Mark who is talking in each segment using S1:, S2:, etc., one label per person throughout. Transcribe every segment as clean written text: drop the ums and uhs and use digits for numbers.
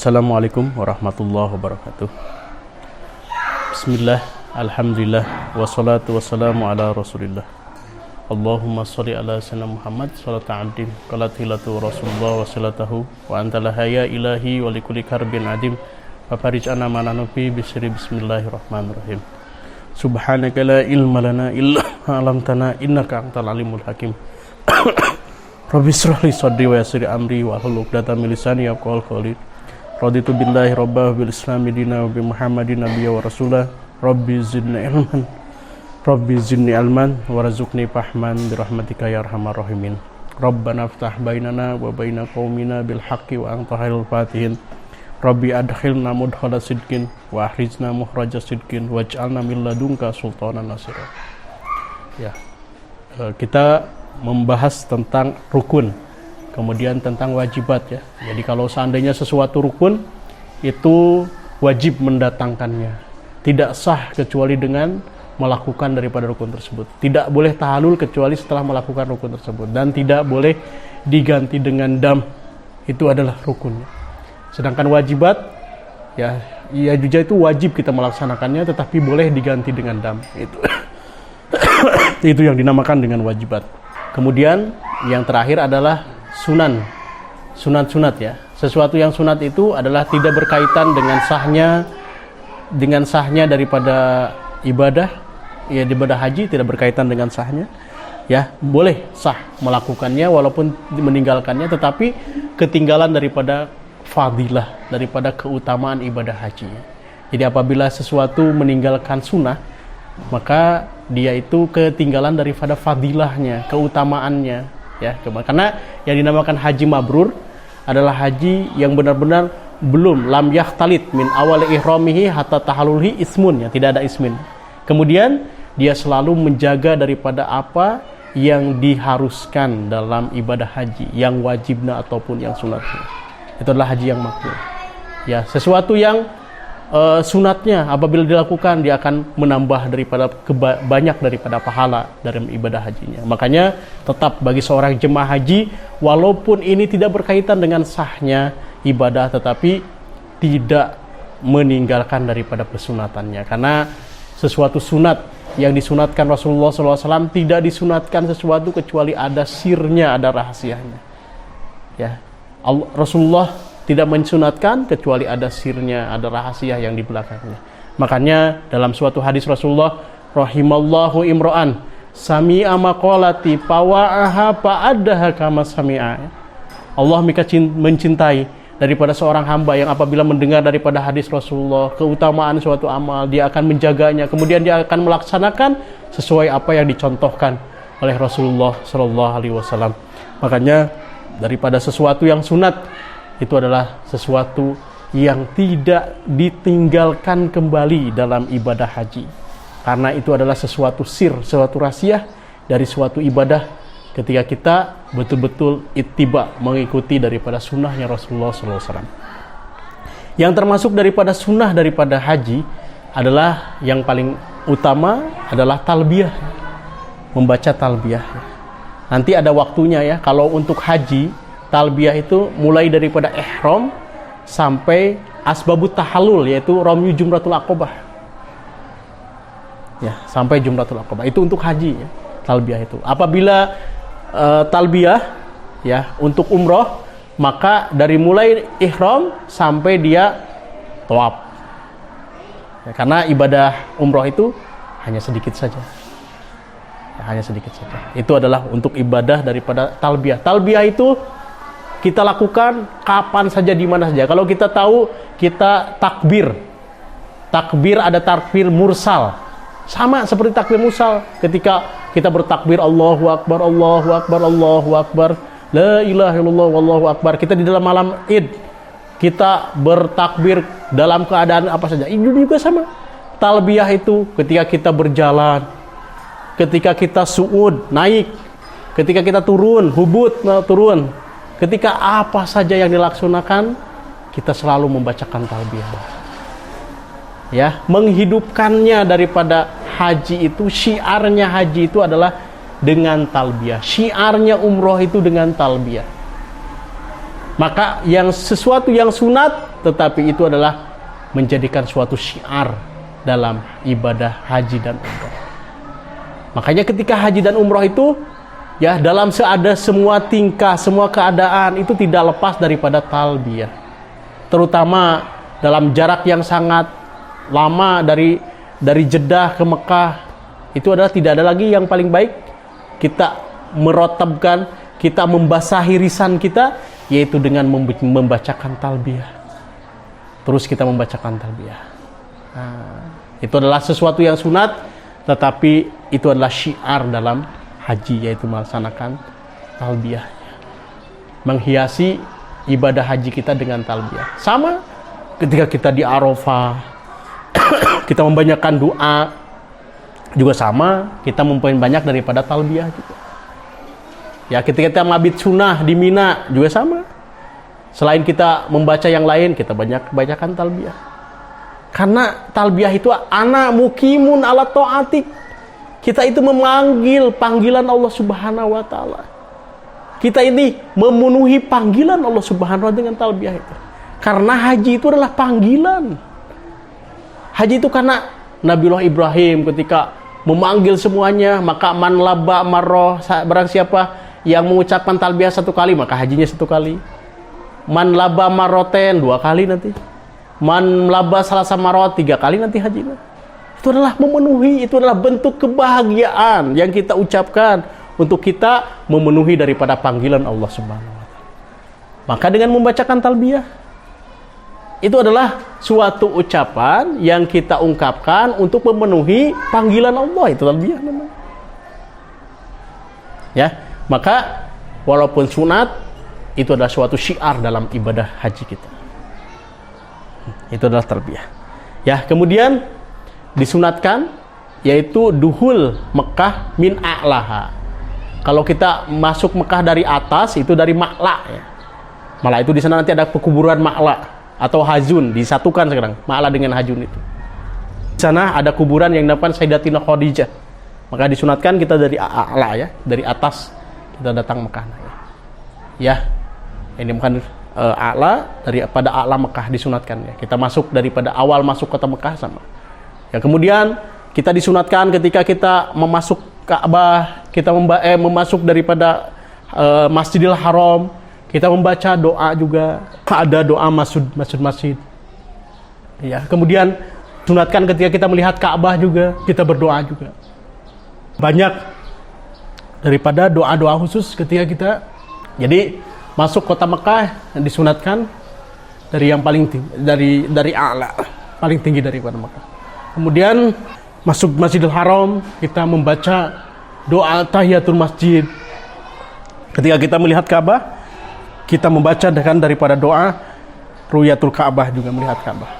S1: Assalamualaikum warahmatullahi wabarakatuh. Bismillah, alhamdulillah, wassalatu wassalamu ala rasulillah. Allahumma salli ala sayyidina Muhammad salata adim qalatilatu rasulullah wassalatahu wa antala haya ilahi wa likulli karbin adim wa farij anna mananubi bisri bismillahirrahmanirrahim. Subhanaka la ilma lana illa alamtana innaka antal alimul hakim. Rabbi shrah li sadri wa yassir amri wa hlul 'uqdatam min lisani yafqahu qawli. Raditu billahi rabbah bil islami dina wa bi muhammadin nabiyya wa rasulah. Rabbi zidni ilman warzuqni fahman bi rahmatika ya arhamar rahimin. Rabbana iftah bainana wa baina qaumina bil haqqi wa anta khairul fatihin. Rabbi adkhilna mudkhala sidqin wa akhrijna mukhraja sidqin waj'alna min ladunka sultanan nasira. Ya. Kita membahas tentang rukun, kemudian tentang wajibat ya. Jadi kalau seandainya sesuatu rukun itu wajib mendatangkannya. Tidak sah kecuali dengan melakukan daripada rukun tersebut. Tidak boleh tahalul kecuali setelah melakukan rukun tersebut, dan tidak boleh diganti dengan dam. Itu adalah rukunnya. Sedangkan wajibat ya juga itu wajib kita melaksanakannya, tetapi boleh diganti dengan dam. Itu yang dinamakan dengan wajibat. Kemudian yang terakhir adalah sunat ya. Sesuatu yang sunat itu adalah tidak berkaitan dengan sahnya daripada ibadah. Ya, ibadah haji tidak berkaitan dengan sahnya. Ya, boleh sah melakukannya walaupun meninggalkannya, tetapi ketinggalan daripada fadilah, daripada keutamaan ibadah haji. Jadi apabila sesuatu meninggalkan sunnah, maka dia itu ketinggalan daripada fadilahnya, keutamaannya. Ya, karena yang dinamakan haji mabrur adalah haji yang benar-benar belum lam yahtalit min awal ihramihi hatta tahallulhi ismun, ya, tidak ada ismin. Kemudian dia selalu menjaga daripada apa yang diharuskan dalam ibadah haji, yang wajibnya ataupun yang sunatnya. Itu adalah haji yang mabrur. Ya, sesuatu yang sunatnya apabila dilakukan dia akan menambah daripada banyak daripada pahala dalam ibadah hajinya. Makanya tetap bagi seorang jemaah haji, walaupun ini tidak berkaitan dengan sahnya ibadah, tetapi tidak meninggalkan daripada pesunatannya. Karena sesuatu sunat yang disunatkan Rasulullah SAW tidak disunatkan sesuatu kecuali ada sirnya, ada rahasianya. Ya, Rasulullah tidak mensunatkan kecuali ada sirnya, ada rahasia yang di belakangnya. Makanya dalam suatu hadis Rasulullah, rahimallahu imro'an sami'a maqalati fawa'aha fa'addaha kama sami'a. Allah mencintai daripada seorang hamba yang apabila mendengar daripada hadis Rasulullah, keutamaan suatu amal, dia akan menjaganya, kemudian dia akan melaksanakan sesuai apa yang dicontohkan oleh Rasulullah SAW. Makanya daripada sesuatu yang sunat itu adalah sesuatu yang tidak ditinggalkan kembali dalam ibadah haji, karena itu adalah sesuatu sir, sesuatu rahasia dari suatu ibadah ketika kita betul-betul ittiba, mengikuti daripada sunnahnya Rasulullah SAW. Yang termasuk daripada sunnah daripada haji adalah yang paling utama adalah talbiyah, membaca talbiyah. Nanti ada waktunya ya. Kalau untuk haji, talbiyah itu mulai daripada ihram sampai asbabut tahallul, yaitu ramyu jumratul aqobah. Ya, sampai jumratul aqobah. Itu untuk haji ya, talbiyah itu. Apabila talbiyah ya untuk umroh, maka dari mulai ihram sampai dia tawaf. Ya, karena ibadah umroh itu hanya sedikit saja. Ya, hanya sedikit saja. Itu adalah untuk ibadah daripada talbiyah. Talbiyah itu kita lakukan kapan saja, di mana saja. Kalau kita tahu, kita takbir. Takbir ada takbir mursal. Sama seperti takbir mursal. Ketika kita bertakbir Allahu Akbar, Allahu Akbar, Allahu Akbar, la ilaha illallah, wallahu akbar. Kita di dalam malam Id. kita bertakbir dalam keadaan apa saja. Itu juga sama. Talbiyah itu ketika kita berjalan, ketika kita su'ud, naik, ketika kita turun, hubud, turun, ketika apa saja yang dilaksanakan, kita selalu membacakan talbiyah. Ya, menghidupkannya daripada haji itu, syiarnya haji itu adalah dengan talbiyah. Syiarnya umroh itu dengan talbiyah. Maka yang sesuatu yang sunat, tetapi itu adalah menjadikan suatu syiar dalam ibadah haji dan umroh. Makanya ketika haji dan umroh itu, ya dalam semua tingkah, semua keadaan itu tidak lepas daripada talbiyah. Terutama dalam jarak yang sangat lama dari Jeddah ke Mekah, itu adalah tidak ada lagi yang paling baik kita merotabkan, kita membasahi lisan kita, yaitu dengan membacakan talbiyah. Terus kita membacakan talbiyah. Itu adalah sesuatu yang sunat, tetapi itu adalah syiar dalam haji, yaitu melaksanakan talbiyah, menghiasi ibadah haji kita dengan talbiyah. Sama ketika kita di Arafah, kita membanyakan doa, juga sama, kita memperbanyak daripada talbiyah juga. Ya, ketika kita mabit sunnah di Mina juga sama. Selain kita membaca yang lain, kita bacakan talbiyah. Karena talbiyah itu ana mukimun ala ta'atik. Kita itu memanggil panggilan Allah Subhanahu wa taala. Kita ini memenuhi panggilan Allah Subhanahu wa taala dengan talbiyah itu. Karena haji itu adalah panggilan. Haji itu karena Nabiullah Ibrahim ketika memanggil semuanya, maka man labba marroh, barang siapa yang mengucapkan talbiyah 1 kali, maka hajinya 1 kali. Man labba marroten 2 kali nanti. Man labba salasa marrot 3 kali nanti hajinya. Itu adalah memenuhi, itu adalah bentuk kebahagiaan yang kita ucapkan untuk kita memenuhi daripada panggilan Allah Subhanahu wa taala. Maka dengan membacakan talbiyah, itu adalah suatu ucapan yang kita ungkapkan untuk memenuhi panggilan Allah, itu talbiyah namanya. Ya, maka walaupun sunat, itu adalah suatu syiar dalam ibadah haji kita. Itu adalah talbiyah. Ya, kemudian disunatkan yaitu duhul Mekah min a'laha. Kalau kita masuk Mekah dari atas, itu dari Ma'la ya. Ma'la itu di sana nanti ada pekuburan Ma'la atau Hajun, disatukan sekarang Ma'la dengan Hajun itu. Di sana ada kuburan yang dinamakan Sayyidatina Khadijah. Maka disunatkan kita dari A'la ya, dari atas kita datang Mekah. Ya. Ini bukan A'la, daripada A'la Mekah disunatkan ya. Kita masuk daripada awal masuk kota Mekah sama. Ya, kemudian kita disunatkan ketika kita memasuk Ka'bah, kita memasuk daripada Masjidil Haram, kita membaca doa juga. Ada doa masjid. Ya, kemudian sunatkan ketika kita melihat Ka'bah juga, kita berdoa juga. Banyak daripada doa-doa khusus ketika kita jadi masuk kota Mekah disunatkan dari yang paling tinggi, dari A'la, paling tinggi daripada Mekah. Kemudian masuk Masjidil Haram, kita membaca doa tahiyatul masjid. Ketika kita melihat Ka'bah, kita membaca daripada doa ruyatul Ka'bah, juga melihat Ka'bah.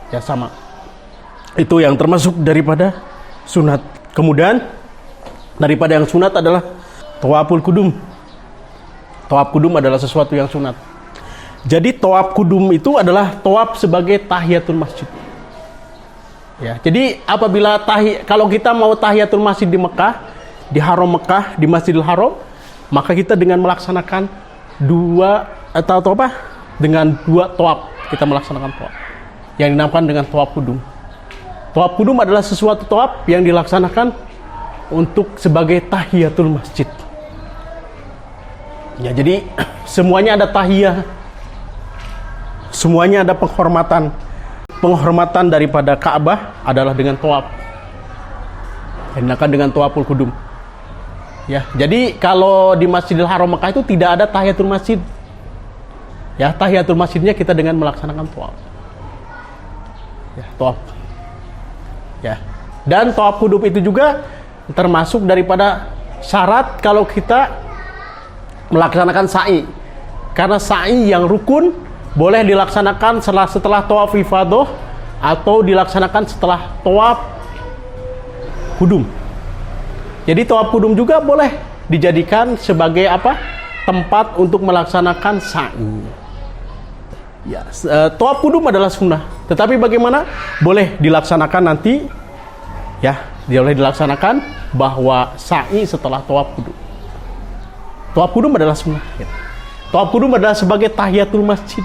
S1: Ya sama. Itu yang termasuk daripada sunat. Kemudian daripada yang sunat adalah tawaful kudum. Tawaf kudum adalah sesuatu yang sunat. Jadi tawaf kudum itu adalah tawaf sebagai tahiyatul masjid. Ya, jadi apabila kalau kita mau tahiyatul masjid di Mekah, di Haram Mekah, di Masjidil Haram, maka kita dengan melaksanakan dengan dua tawaf, kita melaksanakan tawaf yang dinamakan dengan tawaf kudum. Tawaf kudum adalah sesuatu tawaf yang dilaksanakan untuk sebagai tahiyatul masjid. Ya, jadi semuanya ada tahiyah, semuanya ada penghormatan. Penghormatan daripada Ka'bah adalah dengan tawaf. Dinamakan dengan tawaful kudum. Ya, jadi kalau di Masjidil Haram Mekah itu tidak ada tahiyatul masjid. Ya, tahiyatul masjidnya kita dengan melaksanakan tawaf. Ya, tawaf. Ya. Dan tawaf kudum itu juga termasuk daripada syarat kalau kita melaksanakan sa'i. Karena sa'i yang rukun boleh dilaksanakan setelah tawaf ifadah atau dilaksanakan setelah tawaf kudum. Jadi tawaf kudum juga boleh dijadikan sebagai apa? Tempat untuk melaksanakan sa'i. Ya, tawaf kudum adalah sunnah. Tetapi bagaimana? Boleh dilaksanakan nanti, ya, boleh dilaksanakan bahwa sa'i setelah tawaf kudum. Tawaf kudum adalah sunnah. Ya. Tawaf kudum adalah sebagai tahiyatul masjid.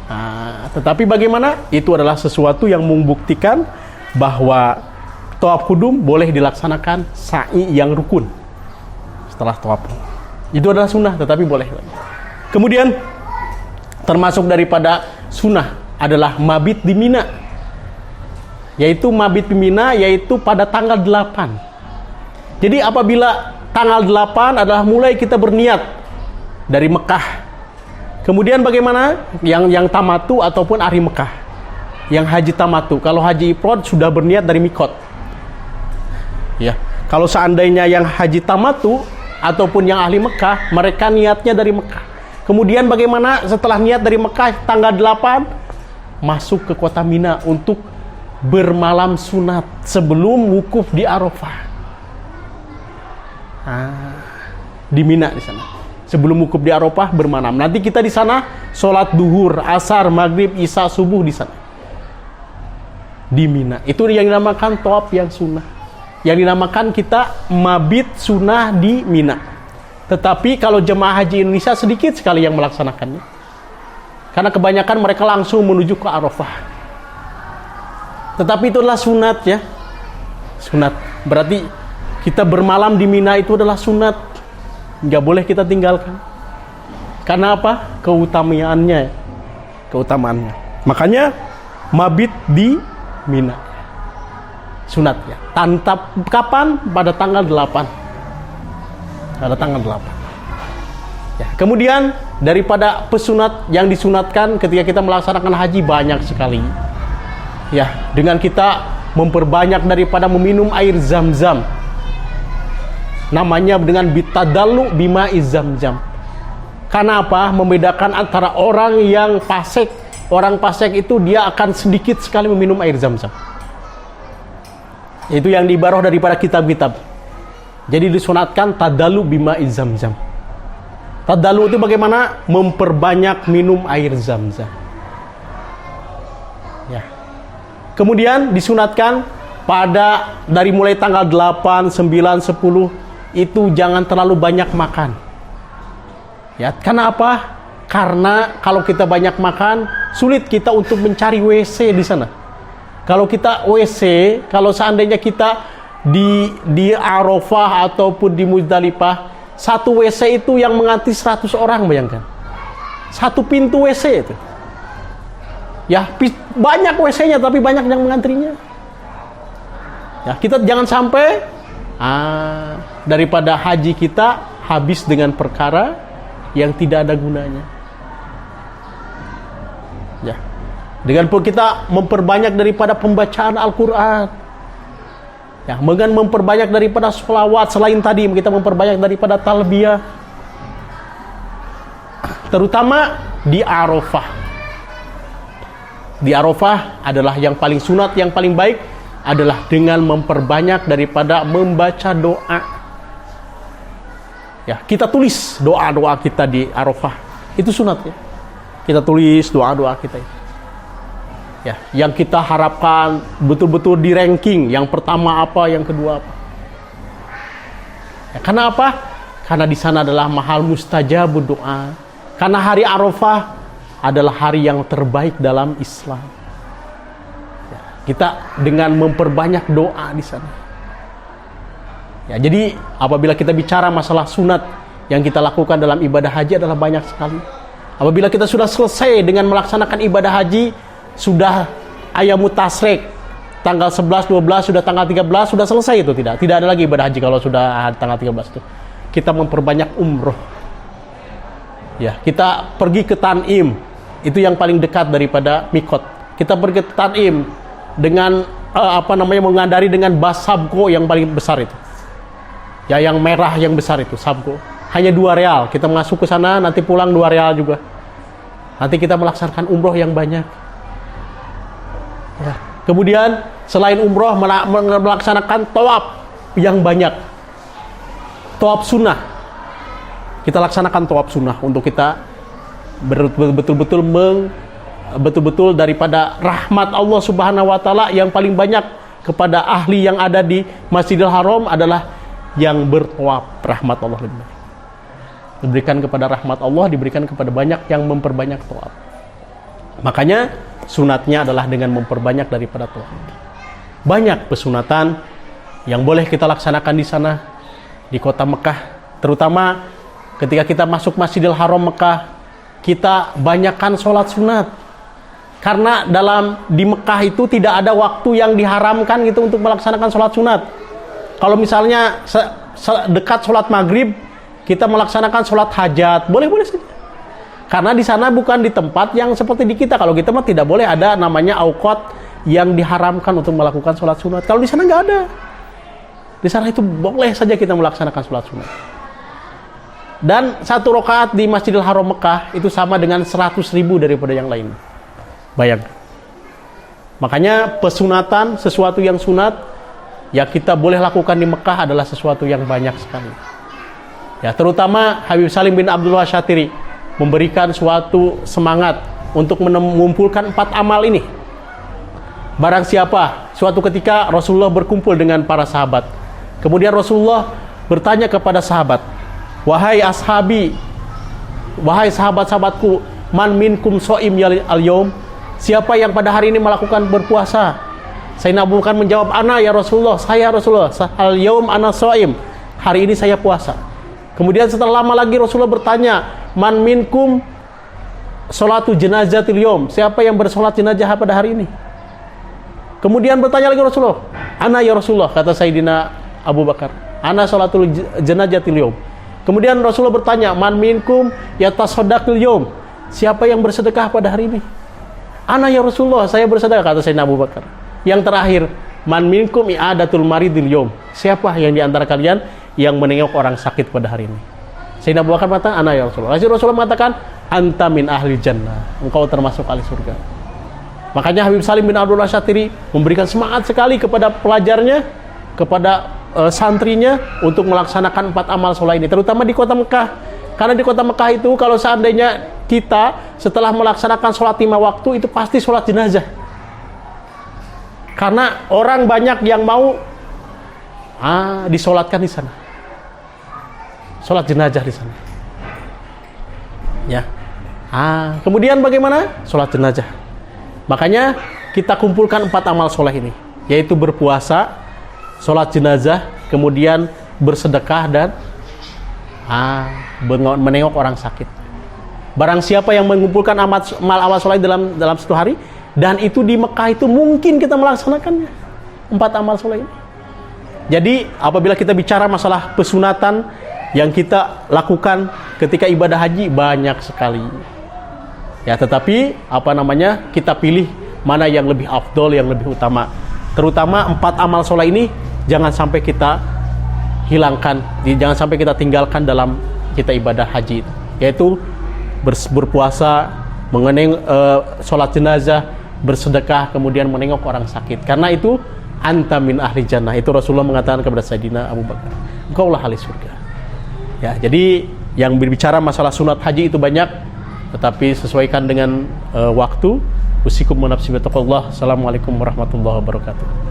S1: Nah, tetapi bagaimana? Itu adalah sesuatu yang membuktikan bahwa tawaf kudum boleh dilaksanakan sa'i yang rukun setelah tawaf. Itu adalah sunnah, tetapi boleh. Kemudian termasuk daripada sunnah adalah mabit di Mina. Yaitu mabit di Mina yaitu pada tanggal 8. Jadi apabila tanggal 8 adalah mulai kita berniat dari Mekah. Kemudian bagaimana? Yang tamatu ataupun hari Mekah. Yang haji tamatu. Kalau haji ifrad sudah berniat dari mikot. Ya. Kalau seandainya yang haji tamatu ataupun yang ahli Mekah, mereka niatnya dari Mekah. Kemudian bagaimana setelah niat dari Mekah tanggal 8 masuk ke kota Mina untuk bermalam sunat sebelum wukuf di Arafah. Di Mina di sana. Sebelum wukuf di Arafah bermalam. Nanti kita di sana sholat duhur, asar, maghrib, isya, subuh di sana. Di Mina. Itu yang dinamakan tawaf yang sunnah. Yang dinamakan kita mabit sunnah di Mina. Tetapi kalau jemaah haji Indonesia sedikit sekali yang melaksanakannya. Karena kebanyakan mereka langsung menuju ke Arafah. Tetapi itu adalah sunat ya. Sunat. Berarti kita bermalam di Mina itu adalah sunat. Nggak boleh kita tinggalkan. Karena apa? Keutamaannya. Keutamaannya. Makanya mabit di Mina. Sunat ya. Tantap kapan? Pada tanggal 8. Pada tanggal 8. Ya, kemudian daripada pesunat yang disunatkan ketika kita melaksanakan haji banyak sekali. Ya, dengan kita memperbanyak daripada meminum air zam-zam. Namanya dengan bitadallu bima zam-zam. Karena apa? Membedakan antara orang yang fasik. Orang fasik itu dia akan sedikit sekali meminum air zam-zam. Itu yang diibarah daripada kitab-kitab. Jadi disunatkan tadalu bima zam-zam. Tadalu itu bagaimana? Memperbanyak minum air zam-zam. Ya. Kemudian disunatkan pada dari mulai tanggal 8, 9, 10 itu jangan terlalu banyak makan. Ya, karena apa? Karena kalau kita banyak makan, sulit kita untuk mencari WC di sana. Kalau kita WC, kalau seandainya kita di Arafah ataupun di Muzdalifah, satu WC itu yang mengantri 100 orang, bayangkan. Satu pintu WC itu. Ya, banyak WC-nya tapi banyak yang mengantrinya. Ya, kita jangan sampai daripada haji kita habis dengan perkara yang tidak ada gunanya. Ya. Dengan kita memperbanyak daripada pembacaan Al-Quran. Ya, dengan memperbanyak daripada sholawat. Selain tadi kita memperbanyak daripada talbiyah. Terutama di Arafah. Di Arafah adalah yang paling sunat, yang paling baik adalah dengan memperbanyak daripada membaca doa. Ya, kita tulis doa-doa kita di Arafah. Itu sunat ya. Kita tulis doa-doa kita itu. Ya, yang kita harapkan betul-betul di ranking, yang pertama apa, yang kedua apa. Ya, karena apa? Karena di sana adalah mahal mustajabud doa. Karena hari Arafah adalah hari yang terbaik dalam Islam. Ya, kita dengan memperbanyak doa di sana. Ya, jadi apabila kita bicara masalah sunat yang kita lakukan dalam ibadah haji adalah banyak sekali. Apabila kita sudah selesai dengan melaksanakan ibadah haji, sudah ayamut tasyrik, tanggal 11, 12, sudah tanggal 13, sudah selesai itu tidak ada lagi ibadah haji kalau sudah tanggal 13 itu. Kita memperbanyak umroh. Ya, kita pergi ke Tan'im. Itu yang paling dekat daripada mikot. Kita pergi ke Tan'im dengan mengandari dengan bas sabgo yang paling besar itu. Ya, yang merah yang besar itu sabgo. Hanya 2 real. Kita masuk ke sana, nanti pulang 2 real juga. Nanti kita melaksanakan umroh yang banyak. Ya. Kemudian selain umroh melaksanakan tawaf yang banyak. Tawaf sunnah. Kita laksanakan tawaf sunnah untuk kita betul-betul daripada rahmat Allah Subhanahu wa taala yang paling banyak kepada ahli yang ada di Masjidil Haram adalah yang bertawaf. Rahmat Allah lebih banyak. Diberikan kepada rahmat Allah, diberikan kepada banyak yang memperbanyak tawaf. Makanya sunatnya adalah dengan memperbanyak daripada tawaf. Banyak pesunatan yang boleh kita laksanakan di sana, di kota Mekah, terutama ketika kita masuk Masjidil Haram Mekah, kita banyakkan sholat sunat. Karena di Mekah itu tidak ada waktu yang diharamkan gitu untuk melaksanakan sholat sunat. Kalau misalnya dekat sholat maghrib, kita melaksanakan sholat hajat, boleh-boleh saja. Karena di sana bukan di tempat yang seperti di kita. Kalau kita mah tidak boleh ada namanya auqat yang diharamkan untuk melakukan sholat sunat. Kalau di sana nggak ada. Di sana itu boleh saja kita melaksanakan sholat sunat. Dan 1 rakaat di Masjidil Haram Mekah itu sama dengan 100.000 daripada yang lain. Bayangkan. Makanya pesunatan, sesuatu yang sunat yang kita boleh lakukan di Mekah adalah sesuatu yang banyak sekali. Ya, terutama Habib Salim bin Abdullah Syatiri memberikan suatu semangat untuk mengumpulkan 4 amal ini. Barang siapa suatu ketika Rasulullah berkumpul dengan para sahabat. Kemudian Rasulullah bertanya kepada sahabat, "Wahai ashabi, wahai sahabat-sahabatku, man minkum shaim al-yaum?" Siapa yang pada hari ini melakukan berpuasa? Sayyidina Abu Bakar menjawab, "Ana ya Rasulullah, saya Rasulullah. Al-yaum ana shaim." Hari ini saya puasa. Kemudian setelah lama lagi Rasulullah bertanya, "Man minkum sholatu jenazatil yaum?" Siapa yang bersolat jenazah pada hari ini? Kemudian bertanya lagi Rasulullah, "Ana ya Rasulullah," kata Sayyidina Abu Bakar. "Ana sholatul jenazatil yaum." Kemudian Rasulullah bertanya, "Man minkum yatasaddaqul yaum?" Siapa yang bersedekah pada hari ini? "Ana ya Rasulullah, saya bersedekah," kata Sayyidina Abu Bakar. Yang terakhir, "Man minkum i'adatul maridil yaum?" Siapa yang di antara kalian yang menengok orang sakit pada hari ini? Sayyidina Abu Bakar mengatakan, "Ana ya Rasulullah." Rasulullah mengatakan, "Anta min ahli jannah." Engkau termasuk ahli surga. Makanya Habib Salim bin Abdullah Syatiri memberikan semangat sekali kepada pelajarnya, kepada santrinya untuk melaksanakan 4 amal sholat ini, terutama di kota Mekah. Karena di kota Mekah itu kalau seandainya kita setelah melaksanakan sholat 5 waktu itu pasti sholat jenazah. Karena orang banyak yang mau disolatkan di sana. Sholat jenazah di sana. Ya. Kemudian bagaimana? Sholat jenazah. Makanya kita kumpulkan 4 amal sholat ini, yaitu berpuasa, sholat jenazah, kemudian bersedekah dan menengok orang sakit. Barang siapa yang mengumpulkan amal sholat dalam 1 hari, dan itu di Mekah itu mungkin kita melaksanakannya 4 amal sholat ini. Jadi apabila kita bicara masalah pesunatan yang kita lakukan ketika ibadah haji banyak sekali. Ya, tetapi kita pilih mana yang lebih afdol, yang lebih utama. Terutama 4 amal sholat ini jangan sampai kita hilangkan, jangan sampai kita tinggalkan dalam kita ibadah haji, yaitu berpuasa, sholat jenazah, bersedekah, kemudian menengok orang sakit. Karena itu anta min ahli jannah. Itu Rasulullah mengatakan kepada Sayyidina Abu Bakar, engkaulah ahli surga. Ya, jadi yang berbicara masalah sunat haji itu banyak, tetapi sesuaikan dengan waktu. Usikum wa nafsi bi taqwallah. Assalamualaikum warahmatullahi wabarakatuh.